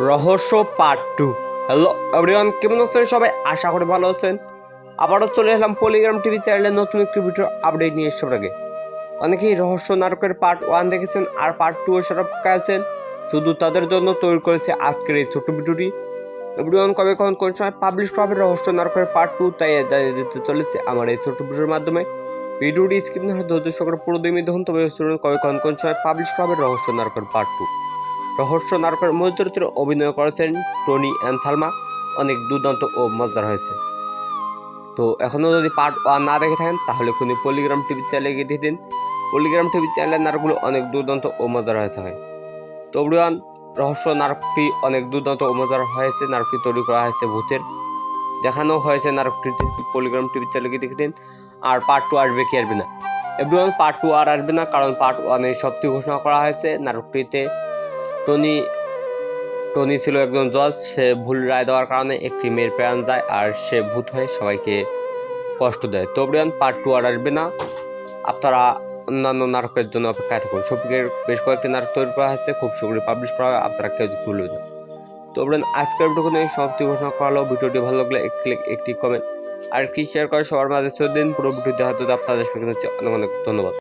রহস্য part 2। Hello everyone, কেমন আছেন সবাই? আশা করি ভালো আছেন। আবারও চলে এলাম পলিগ্রাম টিভি চ্যানেলে নতুন একটি ভিডিও আপডেট নিয়ে এসে আগে। অনেকেই রহস্য নাটকের পার্ট 1 দেখেছেন আর পার্ট 2 এর সাথে আছেন, শুধু তাদের জন্য তৈরি করেছে আজকের এই ছোট্ট ভিডিওটি। এভরিওয়ান কবে কোন সময় পাবলিশ হবে রহস্য নাটকের পার্ট 2 তাই জানিয়ে দিতে চলেছে আমার এই ছোট্ট ভিডিওর মাধ্যমে। ভিডিওটি স্ক্রিন ধরে ধৈর্য সহকারে পুরো দিনই দেখুন, তবে কবে কোন সময় পাবলিশ হবে রহস্য নাটকের পার্ট 2। রহস্য নাটকের মূল চরিত্রে অভিনয় করেছেন টনি অ্যান্ড থালমা, অনেক দুর্দান্ত ও মজার হয়েছে। তো এখনও যদি পার্ট 1 না দেখে থাকেন তাহলে খুনি পলিগ্রাম টিভি চ্যানেলে গিয়ে দিয়ে দিন। পলিগ্রাম টিভি চ্যানেলের নাটকগুলো অনেক দুর্দান্ত ও মজার হয়ে থাকে। তো এভরিওয়ান, রহস্য নাটকটি অনেক দুর্দান্ত ও মজার হয়েছে। নাটকটি তৈরি করা হয়েছে ভূতের, দেখানো হয়েছে নাটকটিতে। পলিগ্রাম টিভি চ্যানেলে গিয়ে দেখে দিন। আর পার্ট 2 আসবে কি আসবে না? এভরিওয়ান, পার্ট 2 আর আসবে না, কারণ পার্ট 1 এ সবটি ঘোষণা করা হয়েছে। নাটকটিতে টনি ছিল একজন জজ, সে ভুল রায় দেওয়ার কারণে একটি মেয়ের প্রাণ যায় আর সে ভূত হয়ে সবাইকে কষ্ট দেয়। তো ব্রিয়ান, পার্ট 2 আর আসবে না। আপনারা অন্যান্য নাটকের জন্য অপেক্ষায় থাকুন। শফিকের বেশ কয়েকটি নাটক তৈরি করা হয়েছে, খুব শীঘ্রই পাবলিশ করা হবে, আপনারা কেউ যদি ভুলবেন না। তো ব্রিয়ান, আজকের ভিডিও নিয়ে সমাপ্তি ঘোষণা করা হলো। ভিডিওটি ভালো লাগলে একটি কমেন্ট আর একটি শেয়ার করে সবার মাঝে ছেড়ে দিন। পুরো ভিডিও দেখার জন্য আপনাদের অনেক অনেক ধন্যবাদ।